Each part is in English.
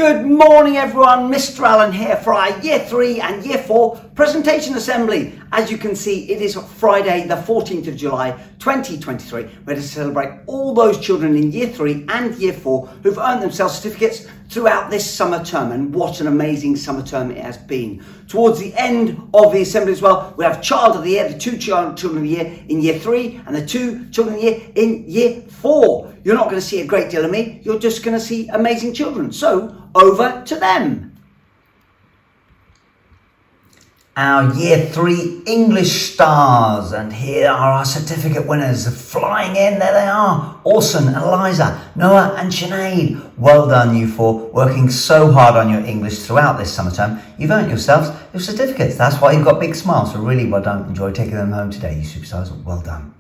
Good morning everyone, Mr. Allen here for our Year 3 and Year 4 Presentation Assembly. As you can see, it is Friday the 14th of July 2023. We're going to celebrate all those children in Year 3 and Year 4 who've earned themselves certificates throughout this summer term, and what an amazing summer term it has been. Towards the end of the assembly as well, we have Child of the Year, the two Children of the Year in Year 3 and the two Children of the Year in Year 4. You're not going to see a great deal of me, you're just going to see amazing children. So, over to them. Our Year 3 English stars, and here are our certificate winners flying in. There they are, Orson and Eliza, Noah and Sinead. Well done you four, working so hard on your English throughout this summer term. You've earned yourselves your certificates, that's why you've got big smiles, so really well done. Enjoy taking them home today, you superstars, well done.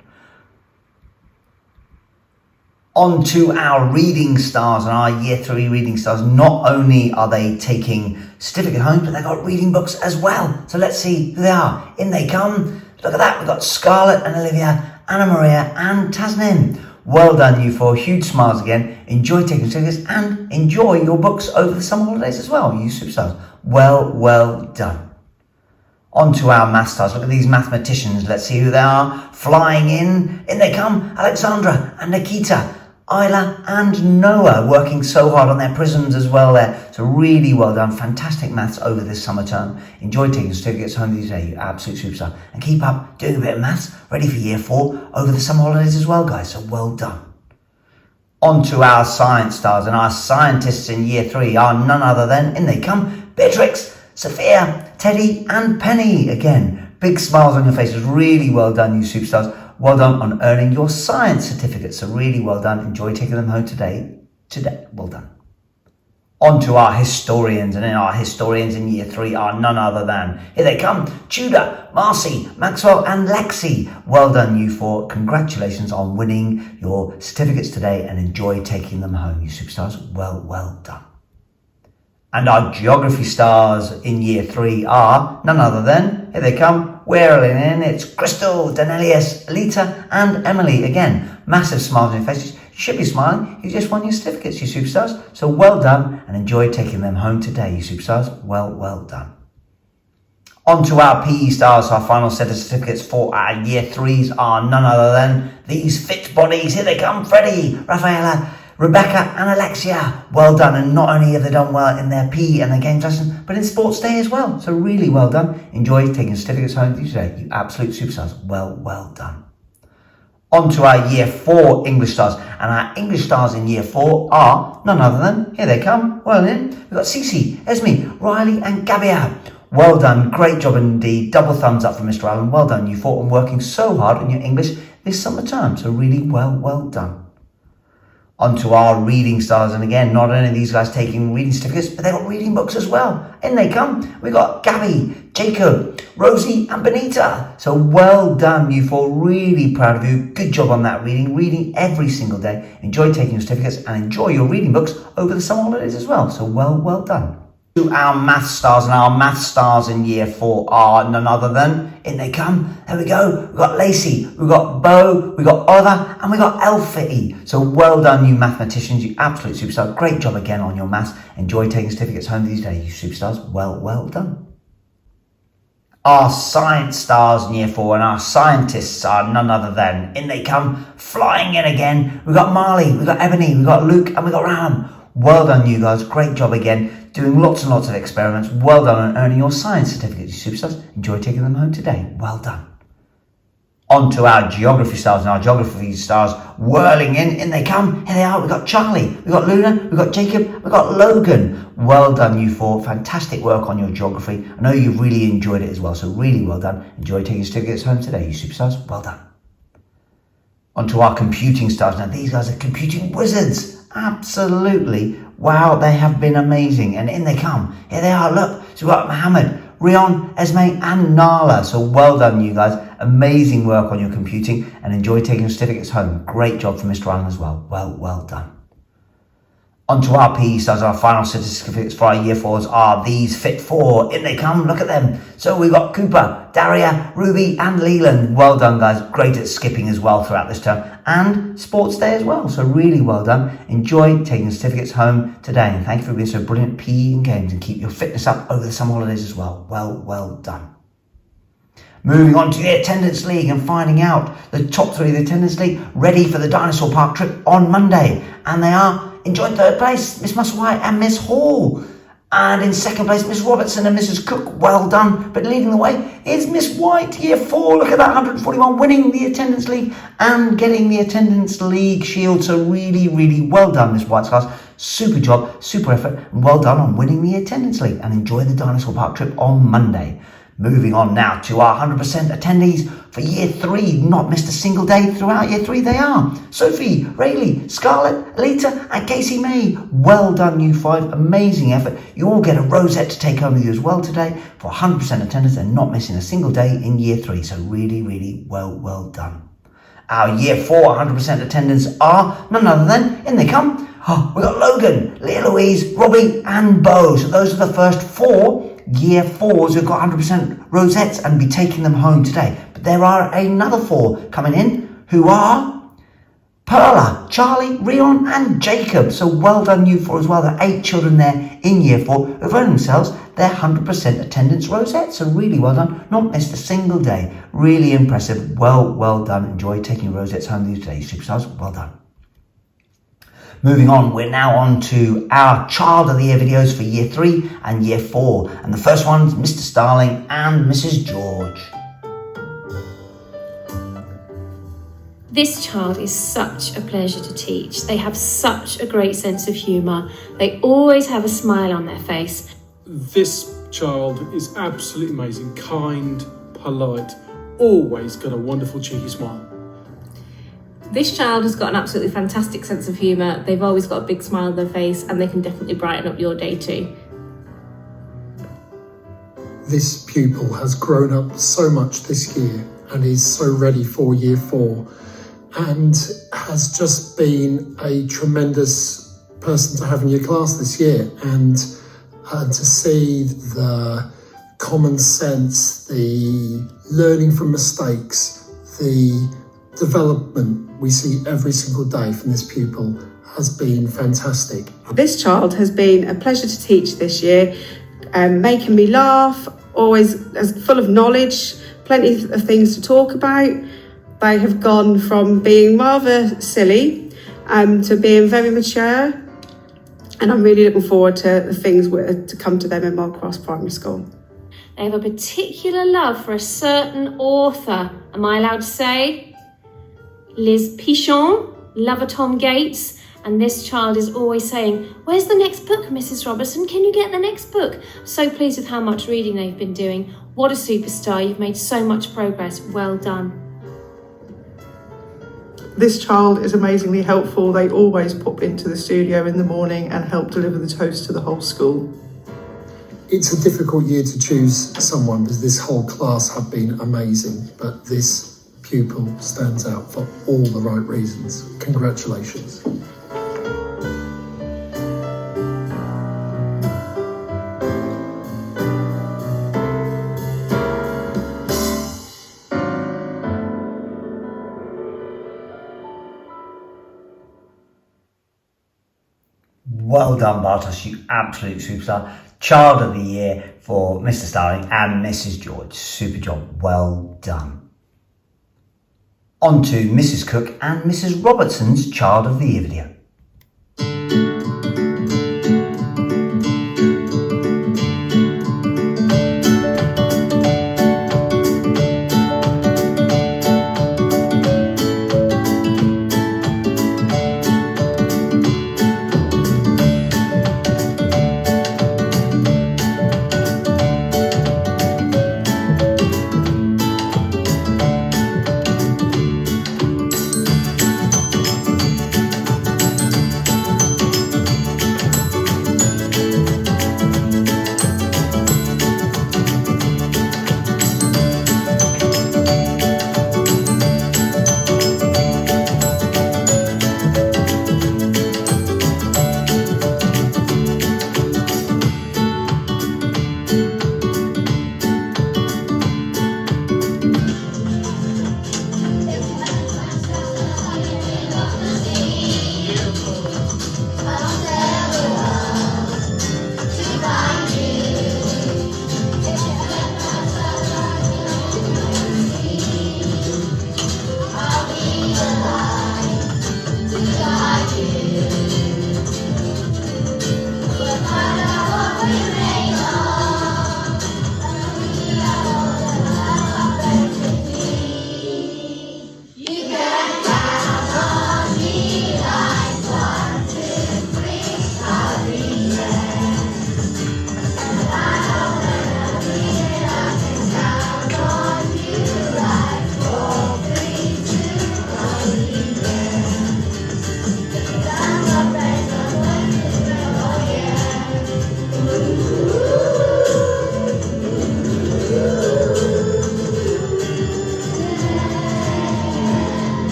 On to our reading stars and our Year 3 reading stars. Not only are they taking certificate home, but they've got reading books as well. So let's see who they are. In they come. Look at that. We've got Scarlett and Olivia, Anna Maria and Tasnim. Well done, you four. Huge smiles again. Enjoy taking certificates and enjoy your books over the summer holidays as well, you superstars. Well done. On to our math stars. Look at these mathematicians. Let's see who they are. Flying in. In they come. Alexandra and Nikita. Isla and Noah, working so hard on their prisms as well there. So really well done. Fantastic maths over this summer term. Enjoy taking certificates home these days, you absolute superstar. And keep up doing a bit of maths, ready for Year 4 over the summer holidays as well, guys. So well done. On to our science stars, and our scientists in Year 3 are none other than, in they come, Beatrix, Sophia, Teddy and Penny. Again, big smiles on your faces. Really well done, you superstars. Well done on earning your science certificates. So really well done. Enjoy taking them home today. Well done. On to our historians. And in our historians in Year 3 are none other than, here they come, Tudor, Marcy, Maxwell and Lexi. Well done, you four. Congratulations on winning your certificates today and enjoy taking them home, you superstars. Well done. And our geography stars in Year 3 are none other than, here they come, whirling in, it's Crystal, Danelius, Alita and Emily. Again, massive smiles on your faces. You should be smiling, you just won your certificates, you superstars. So well done and enjoy taking them home today, you superstars. Well done. On to our PE stars. Our final set of certificates for our Year 3s are none other than these fit bodies. Here they come, Freddie, Rafaela, Rebecca and Alexia. Well done, and not only have they done well in their PE and their games lesson, but in sports day as well. So really well done. Enjoy taking certificates home with you today, you absolute superstars. Well done. On to our Year 4 English stars, and our English stars in Year 4 are none other than, here they come, well in, we've got Cece, Esme, Riley and Gabia. Well done, great job indeed. Double thumbs up for Mr. Allen. Well done, you four, and working so hard on your English this summer term. So really well done. On to our reading stars, and again, not only are these guys taking reading certificates, but they've got reading books as well. In they come. We've got Gabby, Jacob, Rosie and Benita. So well done, you four. Really proud of you. Good job on that reading every single day. Enjoy taking your certificates and enjoy your reading books over the summer holidays as well. So well done. To our math stars, and our math stars in Year 4 are none other than, in they come, there we go, we've got Lacey, we've got Bo, we've got Oliver and we've got Elfie. So well done, you mathematicians, you absolute superstars. Great job again on your maths. Enjoy taking certificates home these days, you superstars. Well done. Our science stars in Year 4 and our scientists are none other than, in they come, flying in again, we've got Marley, we've got Ebony, we've got Luke and we've got Ram. Well done, you guys. Great job again. Doing lots and lots of experiments. Well done on earning your science certificates, you superstars. Enjoy taking them home today. Well done. On to our geography stars, and our geography stars whirling in they come. Here they are. We've got Charlie, we've got Luna, we've got Jacob, we've got Logan. Well done, you four. Fantastic work on your geography. I know you've really enjoyed it as well, so really well done. Enjoy taking certificates home today, you superstars. Well done. On to our computing stars. Now, these guys are computing wizards. Absolutely. Wow, they have been amazing. And in they come. Here they are, look. So we've got Mohammed, Rion, Esme and Nala. So well done, you guys. Amazing work on your computing and enjoy taking certificates home. Great job from Mr. Allen as well. Well done. Onto our PE stars, our final certificates for our year fours are these Fit Four. In they come, look at them. So we've got Cooper, Daria, Ruby and Leland. Well done, guys. Great at skipping as well throughout this term. And sports day as well. So really well done. Enjoy taking the certificates home today. And thank you for being so brilliant at PE and games, and keep your fitness up over the summer holidays as well. Well done. Moving on to the attendance league and finding out the top 3 of the attendance league ready for the Dinosaur Park trip on Monday. And they are in joint third place, Miss Musselwhite and Miss Hall. And in second place, Miss Robertson and Mrs. Cook. Well done. But leading the way is Miss White, year 4. Look at that, 141, winning the attendance league and getting the attendance league shield. So really well done, Miss White's class. Super job, super effort, and well done on winning the attendance league. And enjoy the Dinosaur Park trip on Monday. Moving on now to our 100% attendees for year 3. Not missed a single day throughout year 3. They are Sophie, Rayleigh, Scarlett, Alita and Casey May. Well done, you 5. Amazing effort. You all get a rosette to take home with you as well today for 100% attendance and not missing a single day in year 3. So really well done. Our year 4 100% attendance are none other than, in they come. We've got Logan, Leah Louise, Robbie and Bo. So those are the first 4 year 4s who've got 100% rosettes and be taking them home today. But there are another 4 coming in who are Perla, Charlie, Rion and Jacob. So well done, you 4 as well. There are 8 children there in year 4 who've earned themselves their 100% attendance rosette. So really well done. Not missed a single day. Really impressive. Well done. Enjoy taking your rosettes home these days, superstars. Well done. Moving on, we're now on to our Child of the Year videos for year 3 and year 4. And the first one is Mr. Starling and Mrs. George. This child is such a pleasure to teach. They have such a great sense of humour. They always have a smile on their face. This child is absolutely amazing, kind, polite, always got a wonderful cheeky smile. This child has got an absolutely fantastic sense of humour. They've always got a big smile on their face and they can definitely brighten up your day too. This pupil has grown up so much this year and is so ready for year 4 and has just been a tremendous person to have in your class this year. And to see the common sense, the learning from mistakes, the development we see every single day from this pupil has been fantastic. This child has been a pleasure to teach this year, making me laugh, always full of knowledge, plenty of things to talk about. They have gone from being rather silly to being very mature, and I'm really looking forward to the things to come to them in Mark Cross Primary School. They have a particular love for a certain author. Am I allowed to say? Liz Pichon, lover Tom Gates, and this child is always saying, "Where's the next book, Mrs. Robertson? Can you get the next book?" So pleased with how much reading they've been doing. What a superstar. You've made so much progress. Well done. This child is amazingly helpful. They always pop into the studio in the morning and help deliver the toast to the whole school. It's a difficult year to choose someone because this whole class have been amazing, but this pupil stands out for all the right reasons. Congratulations. Well done, Bartosz, you absolute superstar. Child of the Year for Mr. Starling and Mrs. George. Super job. Well done. On to Mrs. Cook and Mrs. Robertson's Child of the Year video.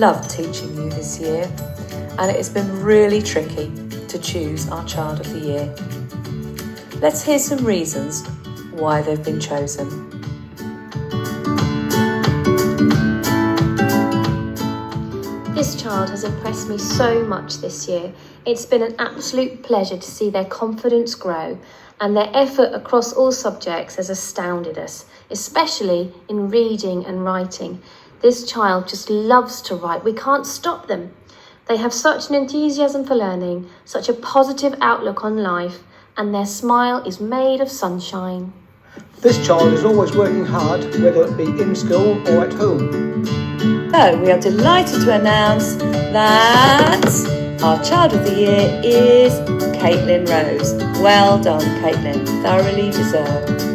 loved teaching you this year, and it has been really tricky to choose our Child of the Year. Let's hear some reasons why they've been chosen. This child has impressed me so much this year. It's been an absolute pleasure to see their confidence grow, and their effort across all subjects has astounded us, especially in reading and writing. This child just loves to write. We can't stop them. They have such an enthusiasm for learning, such a positive outlook on life, and their smile is made of sunshine. This child is always working hard, whether it be in school or at home. So we are delighted to announce that our Child of the Year is Caitlin Rose. Well done, Caitlin. Thoroughly deserved.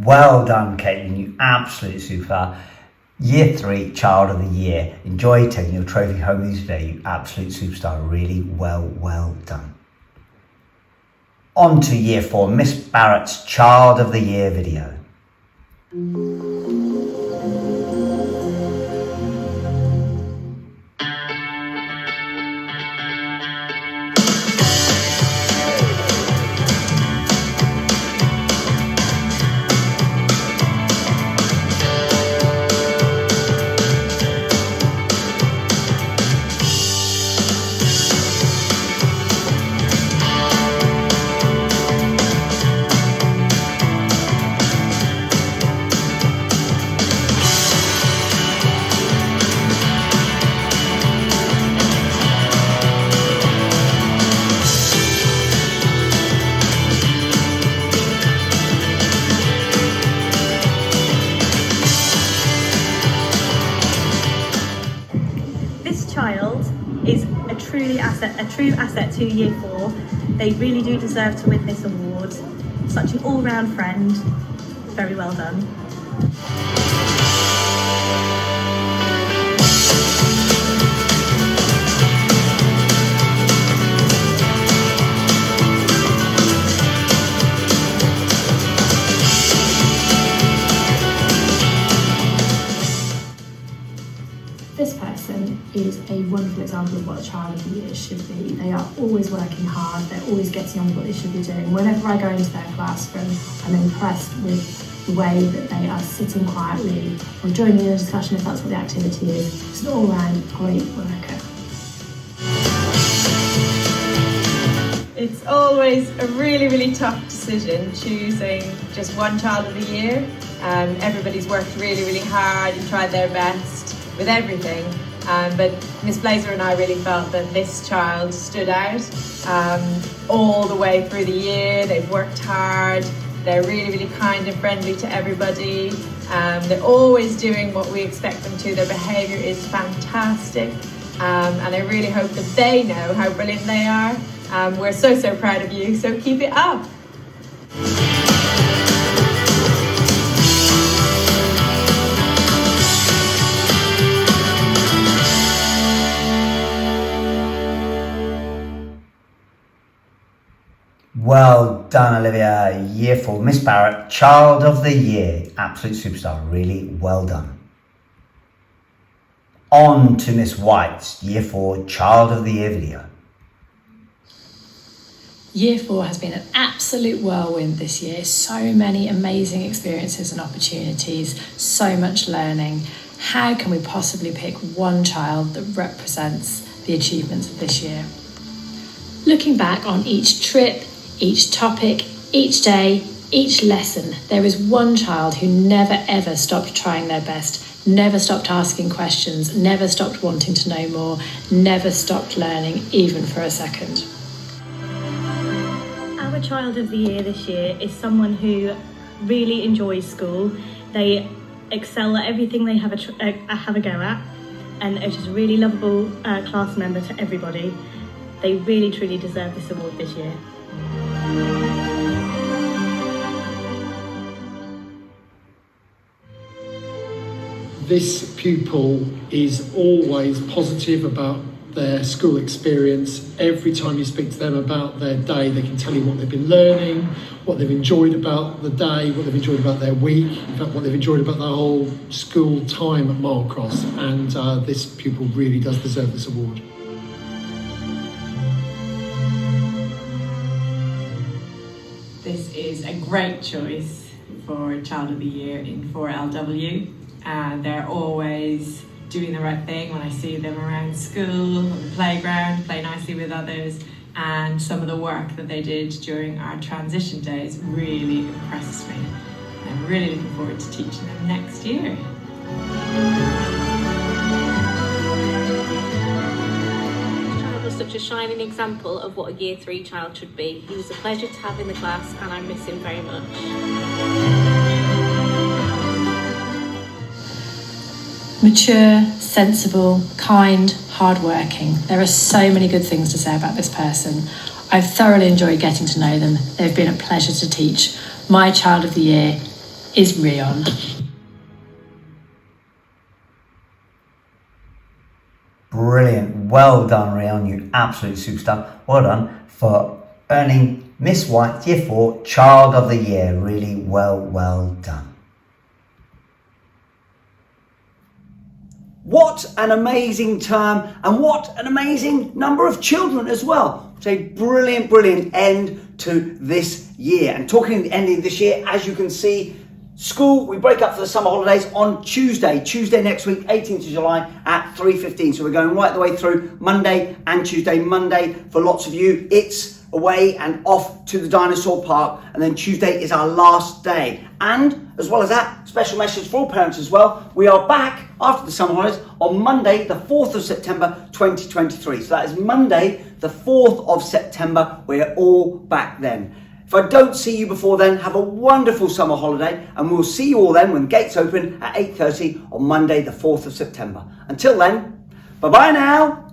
Well done, Caitlin, you absolute superstar. Year 3 Child of the Year. Enjoy taking your trophy home with you today, you absolute superstar. Really well done. On to Year 4, Miss Barrett's Child of the Year video. Is a true asset to Year 4. They really do deserve to win this award. Such an all-round friend. Very well done. This person is a wonderful example of what a Child of the Year should be. They are always working hard, they're always getting on with what they should be doing. Whenever I go into their classroom, I'm impressed with the way that they are sitting quietly or joining in a discussion if that's what the activity is. It's an all-round great worker. It's always a really tough decision choosing just one Child of the Year. Everybody's worked really hard and tried their best with everything, but Miss Blazer and I really felt that this child stood out all the way through the year. They've worked hard, they're really kind and friendly to everybody, they're always doing what we expect them to, their behaviour is fantastic, and I really hope that they know how brilliant they are. We're so proud of you, so keep it up. Well done, Olivia. Year 4, Miss Barrett, Child of the Year. Absolute superstar. Really well done. On to Miss White's Year 4, Child of the Year video. Year 4 has been an absolute whirlwind this year. So many amazing experiences and opportunities, so much learning. How can we possibly pick one child that represents the achievements of this year? Looking back on each trip, each topic, each day, each lesson, there is one child who never ever stopped trying their best, never stopped asking questions, never stopped wanting to know more, never stopped learning even for a second. Our Child of the Year this year is someone who really enjoys school. They excel at everything they have a go at, and are just a really lovable class member to everybody. They really truly deserve this award this year. This pupil is always positive about their school experience. Every time you speak to them about their day, they can tell you what they've been learning, what they've enjoyed about the day, what they've enjoyed about their week, in fact what they've enjoyed about the whole school time at Marlcross, and this pupil really does deserve this award. This is a great choice for Child of the Year in 4LW. They're always doing the right thing when I see them around school, on the playground, play nicely with others, and some of the work that they did during our transition days really impressed me. I'm really looking forward to teaching them next year. Such a shining example of what a Year 3 child should be. He was a pleasure to have in the class and I miss him very much. Mature, sensible, kind, hardworking. There are so many good things to say about this person. I've thoroughly enjoyed getting to know them. They've been a pleasure to teach. My Child of the Year is Rion. Brilliant. Well done, Rion. You absolute superstar. Well done for earning Miss White Year 4 Child of the Year. Really well done. What an amazing term, and what an amazing number of children as well. It's a brilliant end to this year. And talking the ending this year, as you can see, school, we break up for the summer holidays on Tuesday next week, 18th of July at 3:15. So we're going right the way through Monday and Tuesday. Monday, for lots of you, it's away and off to the dinosaur park. And then Tuesday is our last day. And as well as that, special message for all parents as well. We are back after the summer holidays on Monday, the 4th of September, 2023. So that is Monday, the 4th of September. We're all back then. If I don't see you before then, have a wonderful summer holiday, and we'll see you all then when gates open at 8:30 on Monday, the 4th of September. Until then, bye-bye now.